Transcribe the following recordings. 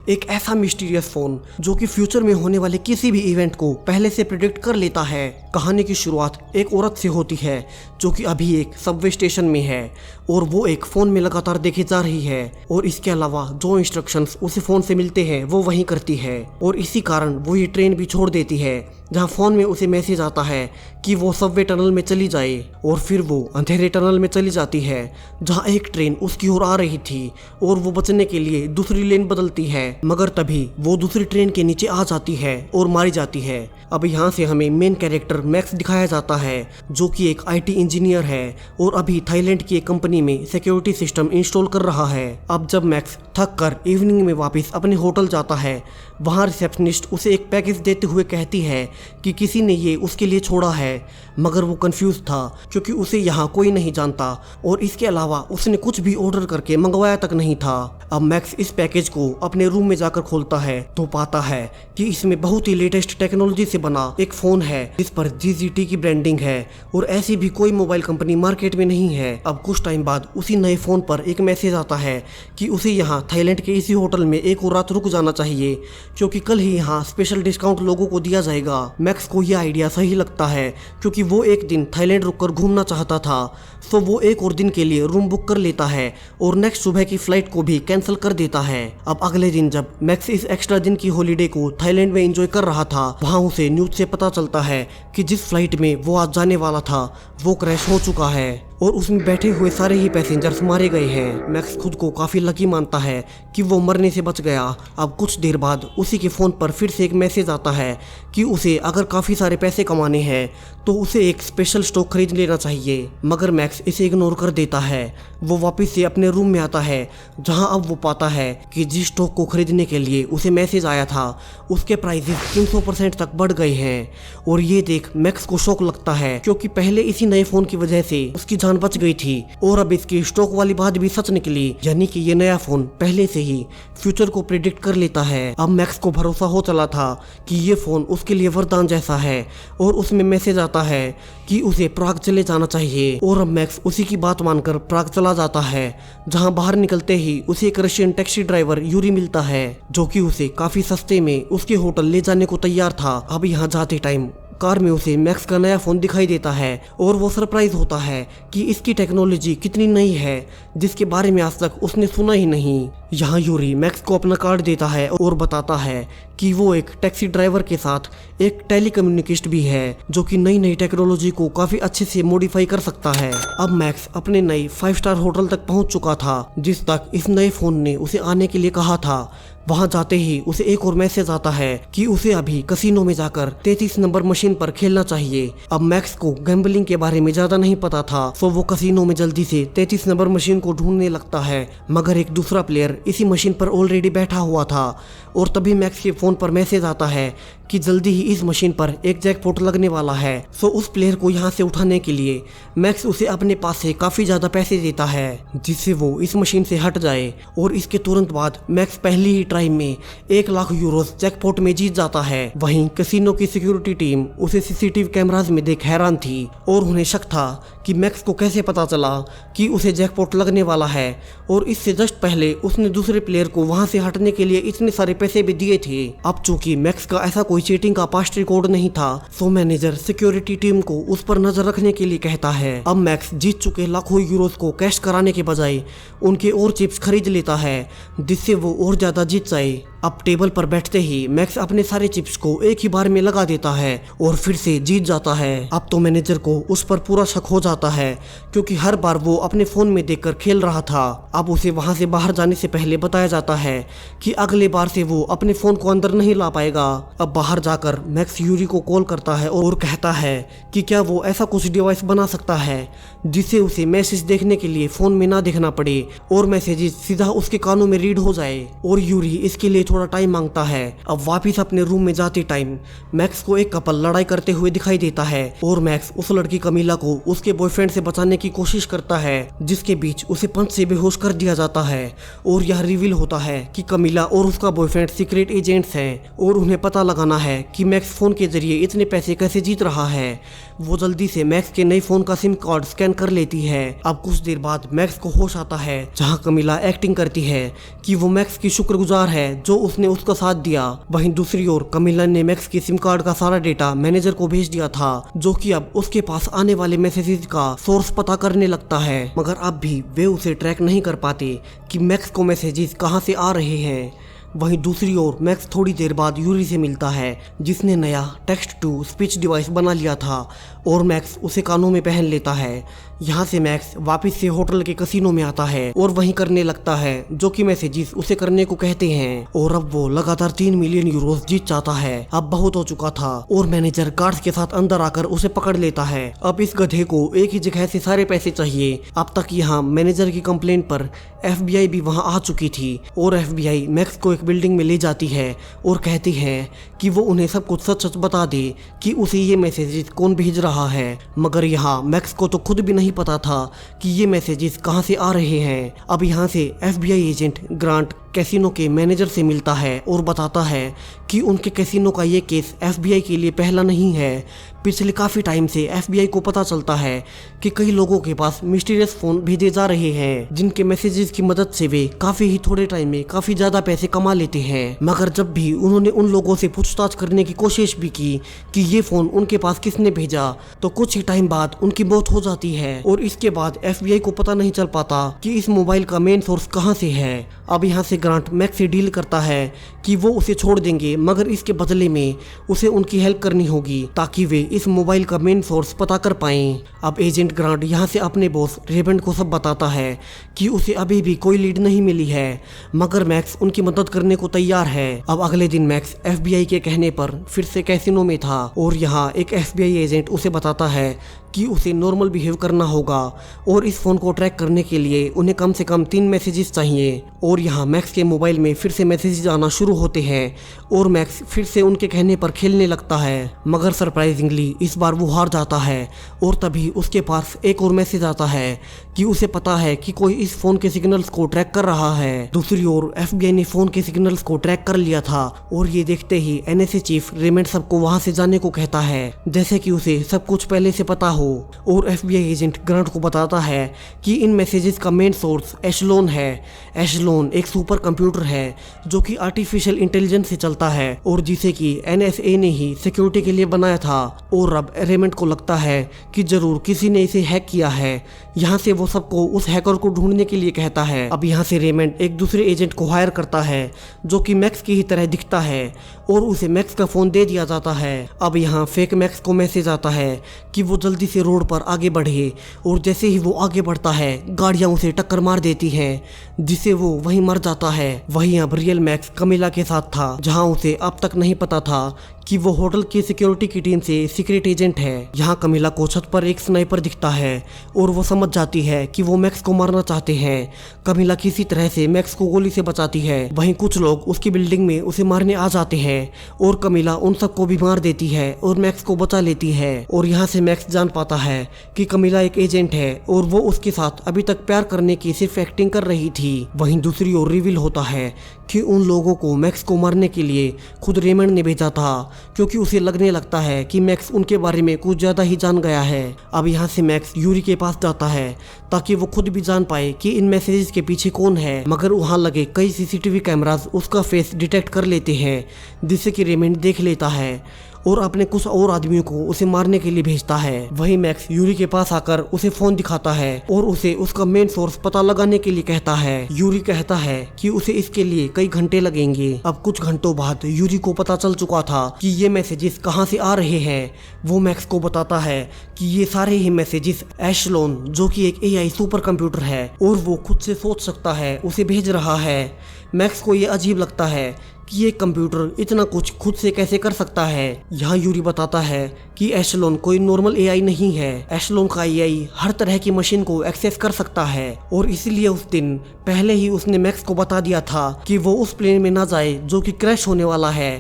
एक ऐसा mysterious phone जो कि फ्यूचर में होने वाले किसी भी इवेंट को पहले से प्रिडिक्ट कर लेता है। कहानी की शुरुआत एक औरत से होती है जो कि अभी एक सबवे स्टेशन में है और वो एक फोन में लगातार देखी जा रही है और इसके अलावा जो इंस्ट्रक्शंस उसे फोन से मिलते हैं वो वही करती है और इसी कारण वो ये ट्रेन भी छोड़ देती है जहाँ फोन में उसे मैसेज आता है कि वो सबवे टनल में चली जाए और फिर वो अंधेरे टनल में चली जाती है जहाँ एक ट्रेन उसकी ओर आ रही थी और वो बचने के लिए दूसरी लेन बदलती है, मगर तभी वो दूसरी ट्रेन के नीचे आ जाती है और मारी जाती है। अब यहाँ से हमें मेन कैरेक्टर मैक्स दिखाया जाता है जो कि एक आईटी इंजीनियर है और अभी थाईलैंड की एक कंपनी में सिक्योरिटी सिस्टम इंस्टॉल कर रहा है। अब जब मैक्स थक कर इवनिंग में वापस अपने होटल जाता है, वहाँ रिसेप्शनिस्ट उसे एक पैकेज देते हुए कहती है कि किसी ने ये उसके लिए छोड़ा है, मगर वो कंफ्यूज था क्योंकि उसे यहाँ कोई नहीं जानता और इसके अलावा उसने कुछ भी ऑर्डर करके मंगवाया तक नहीं था। अब मैक्स इस पैकेज को अपने रूम में जाकर खोलता है तो पाता है कि इसमें बहुत ही लेटेस्ट टेक्नोलॉजी से बना एक फोन है जिस पर GZT की ब्रांडिंग है और ऐसी भी कोई मोबाइल कंपनी मार्केट में नहीं है। अब कुछ टाइम बाद उसी नए फोन पर एक मैसेज आता है कि उसे यहाँ थाईलैंड के इसी होटल में एक और रात रुक जाना चाहिए क्योंकि कल ही यहाँ स्पेशल डिस्काउंट लोगों को दिया जाएगा। मैक्स को यह आइडिया सही लगता है क्योंकि वो एक दिन थाईलैंड रुककर घूमना चाहता था, तो वो एक और दिन के लिए रूम बुक कर लेता है और नेक्स्ट सुबह की फ्लाइट को भी कैंसिल कर देता है। अब अगले दिन जब मैक्स इस एक्स्ट्रा दिन की हॉलीडे को थाईलैंड में एंजॉय कर रहा था, वहाँ उसे न्यूज से पता चलता है कि जिस फ्लाइट में वो आज जाने वाला था वो क्रैश हो चुका है और उसमें बैठे हुए सारे ही पैसेंजर्स मारे गए हैं। मैक्स खुद को काफी लकी मानता है कि वो मरने से बच गया। अब कुछ देर बाद उसी के फोन पर फिर से एक मैसेज आता है कि उसे अगर काफी सारे पैसे कमाने हैं तो उसे एक स्पेशल स्टॉक खरीद लेना चाहिए, मगर मैक्स इसे इग्नोर कर देता है। वो वापस से अपने रूम में आता है जहां अब वो पाता है कि जिस स्टॉक को खरीदने के लिए उसे मैसेज आया था उसके प्राइसेस 300% तक बढ़ गए हैं और ये देख मैक्स को शौक लगता है क्योंकि पहले इसी नए फोन की वजह से उसकी जान बच गई थी और अब इसकी स्टॉक वाली बात भी सच निकली, यानी कि ये नया फोन पहले से ही फ्यूचर को प्रिडिक्ट कर लेता है। अब मैक्स को भरोसा हो चला था कि ये फोन उसके लिए वरदान जैसा है और उसमें मैसेज आता है कि उसे प्राग चले जाना चाहिए और अब मैक्स उसी की बात मानकर प्राग चला जाता है जहां बाहर निकलते ही उसे एक रशियन टैक्सी ड्राइवर यूरी मिलता है जो कि उसे काफी सस्ते में उसके होटल ले जाने को तैयार था। अब यहाँ जाते टाइम कार में उसे मैक्स का नया फोन दिखाई देता है और वो सरप्राइज होता है कि इसकी टेक्नोलॉजी कितनी नई है जिसके बारे में आज तक उसने सुना ही नहीं। यहाँ यूरी मैक्स को अपना कार्ड देता है और बताता है कि वो एक टैक्सी ड्राइवर के साथ एक टेलीकम्युनिकेस्ट भी है जो कि नई नई टेक्नोलॉजी को काफी अच्छे से मॉडिफाई कर सकता है। अब मैक्स अपने नए 5 स्टार होटल तक पहुंच चुका था जिस तक इस नए फोन ने उसे आने के लिए कहा था। वहां जाते ही उसे एक और मैसेज आता है कि उसे अभी कसिनो में जाकर 33 नंबर मशीन पर खेलना चाहिए। अब मैक्स को गैम्बलिंग के बारे में ज्यादा नहीं पता था तो वो कसिनो में जल्दी से 33 नंबर मशीन को ढूंढने लगता है, मगर एक दूसरा प्लेयर इसी मशीन पर ऑलरेडी बैठा हुआ था और तभी मैक्स के फोन पर मैसेज आता है कि जल्दी ही इस मशीन पर एक जैकपॉट लगने वाला है। तो उस प्लेयर को यहाँ से उठाने के लिए मैक्स उसे अपने पास से काफी ज्यादा पैसे देता है जिससे वो इस मशीन से हट जाए और इसके तुरंत बाद मैक्स पहली ही ट्राई में 1 लाख यूरोस जैकपॉट में जीत जाता है। वहीं कैसीनो की सिक्योरिटी टीम उसे सीसीटीवी कैमरास में देख हैरान थी और उन्हें शक था कि मैक्स को कैसे पता चला कि उसे जैकपॉट लगने वाला है और इससे जस्ट पहले उसने दूसरे प्लेयर को वहां से हटने के लिए इतने सारे पैसे भी दिए थे। अब चूंकि मैक्स का ऐसा कोई चीटिंग का पास्ट रिकॉर्ड नहीं था तो मैनेजर सिक्योरिटी टीम को उस पर नजर रखने के लिए कहता है। अब मैक्स जीत चुके लाखों यूरोस को कैश कराने के बजाय उनके और चिप्स खरीद लेता है जिससे वो और ज्यादा जीत जाए। अब टेबल पर बैठते ही मैक्स अपने सारे चिप्स को एक ही बार में लगा देता है और फिर से जीत जाता है। अब तो मैनेजर को उस पर पूरा शक हो जाता है क्योंकि हर बार वो अपने फोन में देखकर खेल रहा था। अब उसे वहां से बाहर जाने से पहले बताया जाता है कि अगले बार से वो अपने फोन को अंदर नहीं ला पाएगा। अब बाहर जाकर मैक्स यूरी को कॉल करता है और कहता है कि क्या वो ऐसा कुछ डिवाइस बना सकता है जिससे उसे मैसेज देखने के लिए फोन में ना देखना पड़े और मैसेजेस सीधा उसके कानों में रीड हो जाए। और यूरी इसके लिए थोड़ा टाइम मांगता है। अब वापिस अपने रूम में जाते टाइम मैक्स को एक कपल लड़ाई करते हुए दिखाई देता है और मैक्स उस लड़की कमीला को उसके बॉयफ्रेंड से बचाने की कोशिश करता है जिसके बीच उसे पंच से बेहोश कर दिया जाता है और यह रिवील होता है कि कमीला और उसका बॉयफ्रेंड सीक्रेट एजेंट्स हैं और उन्हें पता लगाना है कि मैक्स फोन के जरिए इतने पैसे कैसे जीत रहा है। वो जल्दी से मैक्स के नए फोन का सिम कार्ड स्कैन कर लेती है। अब कुछ देर बाद मैक्स को होश आता है जहाँ कमीला एक्टिंग करती है कि वो मैक्स की शुक्रगुजार है जो उसने उसका साथ दिया। वहीं दूसरी ओर कमिला ने मैक्स के सिम कार्ड का सारा डेटा मैनेजर को भेज दिया था, जो कि अब उसके पास आने वाले मैसेजेस का सोर्स पता करने लगता है। मगर अब भी वे उसे ट्रैक नहीं कर पाते कि मैक्स को मैसेजेस कहां से आ रहे हैं। वहीं दूसरी ओर मैक्स थोड़ी देर बाद यूरी से मिलता है, जिसने नया टेक्स्ट टू स्पीच डिवाइस बना लिया था, और मैक्स उसे कानों में पहन लेता है। यहाँ से मैक्स वापस से होटल के कसिनो में आता है और वहीं करने लगता है जो कि मैसेजेस उसे करने को कहते हैं। और अब वो लगातार 3 मिलियन यूरोस जीत जाता है। अब बहुत हो चुका था और मैनेजर गार्ड्स के साथ अंदर आकर उसे पकड़ लेता है। अब इस गधे को एक ही जगह से सारे पैसे चाहिए। अब तक यहाँ मैनेजर की कंप्लेंट पर FBI भी वहाँ आ चुकी थी और FBI मैक्स को एक बिल्डिंग में ले जाती है और कहती है कि वो उन्हें सब कुछ सच सच बता दे कि उसे ये मैसेजेस कौन भेज रहा है। मगर यहाँ मैक्स को तो खुद भी नहीं पता था कि ये मैसेजेस कहाँ से आ रहे हैं। अब यहाँ से FBI एजेंट ग्रांट कैसीनो के मैनेजर से मिलता है और बताता है कि उनके कैसीनो का ये केस FBI के लिए पहला नहीं है। पिछले काफ़ी टाइम से FBI को पता चलता है कि कई लोगों के पास मिस्टीरियस फ़ोन भेजे जा रहे हैं, जिनके मैसेजेस की मदद से वे काफ़ी ही थोड़े टाइम में काफ़ी ज़्यादा पैसे कमा लेते हैं। मगर जब भी उन्होंने उन लोगों से पूछताछ करने की कोशिश भी की कि ये फ़ोन उनके पास किसने भेजा, तो कुछ ही टाइम बाद उनकी मौत हो जाती है और इसके बाद FBI को पता नहीं चल पाता कि इस मोबाइल का मेन सोर्स कहाँ से है। अब यहाँ से ग्रांट मैक्स से डील करता है कि वो उसे छोड़ देंगे, मगर इसके बदले में उसे उनकी हेल्प करनी होगी ताकि वे इस मोबाइल का मेन सोर्स पता कर पाएं। अब एजेंट ग्रांट यहाँ से अपने बॉस रेमंड को सब बताता है कि उसे अभी भी कोई लीड नहीं मिली है, मगर मैक्स उनकी मदद करने को तैयार है। अब अगले दिन मैक्स FBI के कहने पर फिर से कैसीनो में था और यहाँ एक FBI एजेंट उसे बताता है कि उसे नॉर्मल बिहेव करना होगा और इस फ़ोन को ट्रैक करने के लिए उन्हें कम से कम 3 मैसेजेस चाहिए। और यहाँ मैक्स के मोबाइल में फिर से मैसेजेस आना शुरू होते हैं और मैक्स फिर से उनके कहने पर खेलने लगता है, मगर सरप्राइजिंगली इस बार वो हार जाता है। और तभी उसके पास एक और मैसेज आता है कि उसे पता है कि कोई इस फ़ोन के सिग्नल्स को ट्रैक कर रहा है। दूसरी ओर FBI ने फ़ोन के सिग्नल्स को ट्रैक कर लिया था और ये देखते ही NSA चीफ रेमंड सबको वहाँ से जाने को कहता है, जैसे कि उसे सब कुछ पहले से पता हो। और FBI एजेंट ग्रांट को बताता है कि इन मैसेजेस का मेन सोर्स एशलोन है। एशलोन एक सुपर कंप्यूटर है जो कि आर्टिफिशियल इंटेलिजेंस से चलता है और जिसे कि NSA ने ही सिक्योरिटी के लिए बनाया था। और अब रेमंड को लगता है कि जरूर किसी ने इसे हैक किया है। यहाँ से वो सबको उस हैकर को ढूंढने के लिए कहता है। अब यहाँ से रेमंड एक दूसरे एजेंट को हायर करता है जो कि मैक्स की ही तरह दिखता है और उसे मैक्स का फ़ोन दे दिया जाता है। अब यहाँ फेक मैक्स को मैसेज आता है कि वो जल्दी से रोड पर आगे बढ़े और जैसे ही वो आगे बढ़ता है गाड़ियां उसे टक्कर मार देती हैं, जिससे वो वहीं मर जाता है। वहीं अब रियल मैक्स कमिला के साथ था, जहां उसे अब तक नहीं पता था कि वो होटल की सिक्योरिटी की टीम से सीक्रेट एजेंट है। यहाँ कमिला को छत पर एक स्नाइपर दिखता है और वो समझ जाती है कि वो मैक्स को मारना चाहते हैं। कमिला किसी तरह से मैक्स को गोली से बचाती है। वहीं कुछ लोग उसकी बिल्डिंग में उसे मारने आ जाते हैं और कमिला उन सबको भी मार देती है और मैक्स को बचा लेती है। और यहाँ से मैक्स जान पाता है कि कमिला एक एजेंट है और वो उसके साथ अभी तक प्यार करने की सिर्फ एक्टिंग कर रही थी। वहीं दूसरी ओर रिवील होता है कि उन लोगों को मैक्स को मारने के लिए खुद रेमंड ने भेजा था, क्योंकि उसे लगने लगता है कि मैक्स उनके बारे में कुछ ज़्यादा ही जान गया है। अब यहाँ से मैक्स यूरी के पास जाता है ताकि वो खुद भी जान पाए कि इन मैसेजेस के पीछे कौन है, मगर वहाँ लगे कई CCTV कैमरास उसका फेस डिटेक्ट कर लेते हैं, जिससे कि रेमंड देख लेता है और अपने कुछ और आदमियों को उसे मारने के लिए भेजता है। वहीं मैक्स यूरी के पास आकर उसे फोन दिखाता है और उसे उसका मेन सोर्स पता लगाने के लिए कहता है। यूरी कहता है कि उसे इसके लिए कई घंटे लगेंगे। अब कुछ घंटों बाद यूरी को पता चल चुका था कि ये मैसेजेस कहाँ से आ रहे हैं। वो मैक्स को बताता है कि ये सारे ही मैसेजेस एशलोन, जो कि एक AI सुपर कंप्यूटर है और वो खुद से सोच सकता है, उसे भेज रहा है। मैक्स को ये अजीब लगता है कि ये कंप्यूटर इतना कुछ खुद से कैसे कर सकता है। यहाँ यूरी बताता है कि एशलोन कोई नॉर्मल AI नहीं है। एशलोन का AI हर तरह की मशीन को एक्सेस कर सकता है और इसलिए उस दिन पहले ही उसने मैक्स को बता दिया था कि वो उस प्लेन में ना जाए जो कि क्रैश होने वाला है।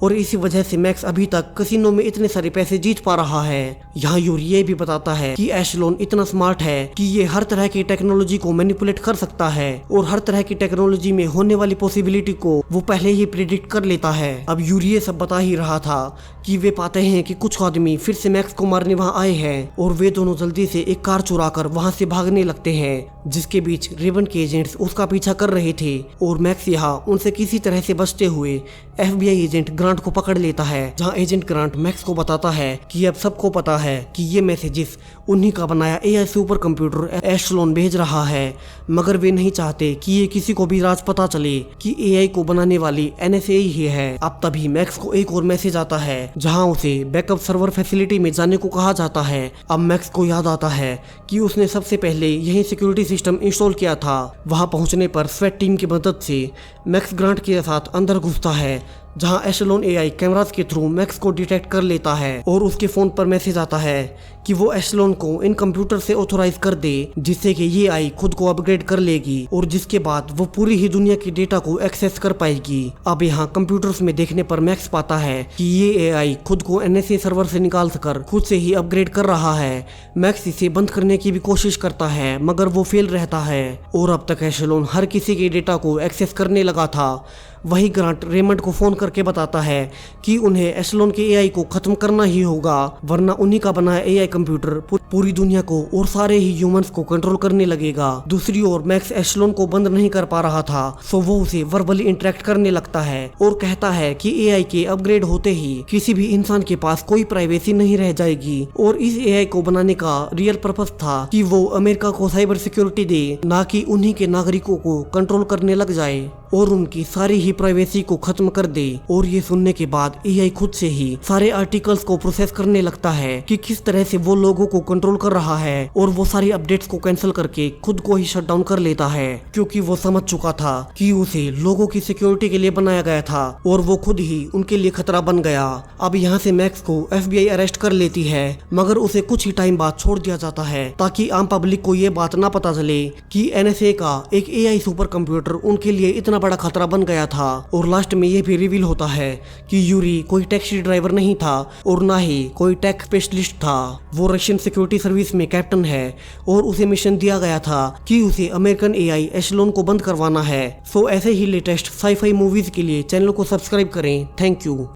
और इसी वजह से मैक्स अभी तक कसिनो में इतने सारे पैसे जीत पा रहा है। यहाँ यूरी ये भी बताता है कि एशलोन इतना स्मार्ट है कि ये हर तरह की टेक्नोलॉजी को मैनिपुलेट कर सकता है और हर तरह की टेक्नोलॉजी में होने वाली पॉसिबिलिटी को वो पहले ही प्रिडिक्ट कर लेता है। अब यूरी ये सब बता ही रहा था कि वे पाते हैं कि कुछ आदमी फिर से मैक्स को मारने वहाँ आए हैं और वे दोनों जल्दी से एक कार चुरा कर वहाँ से भागने लगते हैं, जिसके बीच रेवन के एजेंट्स उसका पीछा कर रहे थे और मैक्स यहाँ उनसे किसी तरह से बचते हुए FBI एजेंट ग्रांट को पकड़ लेता है, जहाँ एजेंट ग्रांट मैक्स को बताता है कि अब सबको पता है कि ये मैसेजेस उन्हीं का बनाया AI सुपर कंप्यूटर एशलोन भेज रहा है, मगर वे नहीं चाहते कि ये किसी को भी राज पता चले कि AI को बनाने वाली NSA ही है। अब तभी मैक्स को एक और मैसेज आता है जहां उसे बैकअप सर्वर फैसिलिटी में जाने को कहा जाता है। अब मैक्स को याद आता है कि उसने सबसे पहले यही सिक्योरिटी सिस्टम इंस्टॉल किया था। वहां पहुंचने पर स्वेट टीम की मदद से मैक्स ग्रांट के साथ अंदर घुसता है, जहां एशलोन AI कैमरास के थ्रू मैक्स को डिटेक्ट कर लेता है और उसके फोन पर मैसेज आता है कि वो एशलोन को इन कंप्यूटर से ऑथोराइज कर दे, जिससे कि ये AI खुद को अपग्रेड कर लेगी और जिसके बाद वो पूरी ही दुनिया के डेटा को एक्सेस कर पाएगी। अब यहाँ कंप्यूटर्स में देखने पर मैक्स पाता है कि ये AI खुद को NSA सर्वर से निकाल कर खुद से ही अपग्रेड कर रहा है। मैक्स इसे बंद करने की भी कोशिश करता है, मगर वो फेल रहता है और अब तक एशलोन हर किसी के डेटा को एक्सेस करने लगा था। वही ग्रांट रेमंड को फोन करके बताता है कि उन्हें एशलोन के AI को खत्म करना ही होगा, वरना उन्हीं का बनाया AI कंप्यूटर पूरी दुनिया को और सारे ही ह्यूमंस को कंट्रोल करने लगेगा। दूसरी ओर मैक्स एशलोन को बंद नहीं कर पा रहा था, सो वो उसे वर्बली इंटरेक्ट करने लगता है और कहता है कि AI के अपग्रेड होते ही किसी भी इंसान के पास कोई प्राइवेसी नहीं रह जाएगी और इस AI को बनाने का रियल पर्पस था कि वो अमेरिका को साइबर सिक्योरिटी दे, ना कि उन्हीं के नागरिकों को कंट्रोल करने लग जाए और उनकी सारी ही प्राइवेसी को खत्म कर दे। और ये सुनने के बाद AI खुद से ही सारे आर्टिकल्स को प्रोसेस करने लगता है कि किस तरह से वो लोगों को कंट्रोल कर रहा है और वो सारी अपडेट्स को कैंसिल करके खुद को ही शट डाउन कर लेता है, क्योंकि वो समझ चुका था कि उसे लोगों की सिक्योरिटी के लिए बनाया गया था और वो खुद ही उनके लिए खतरा बन गया। अब यहाँ से मैक्स को FBI अरेस्ट कर लेती है, मगर उसे कुछ ही टाइम बाद छोड़ दिया जाता है ताकि आम पब्लिक को ये बात ना पता चले कि NSA का एक AI सुपर कंप्यूटर उनके लिए इतना बड़ा खतरा बन गया था। और लास्ट में ये भी रिवील होता है कि यूरी कोई टैक्सी ड्राइवर नहीं था और ना ही कोई टेक स्पेशलिस्ट था। वो रशियन सिक्योरिटी सर्विस में कैप्टन है और उसे मिशन दिया गया था कि उसे अमेरिकन AI एशलोन को बंद करवाना है। सो ऐसे ही लेटेस्ट साई-फाई मूवीज के लिए चैनल को सब्सक्राइब करें। Thank you.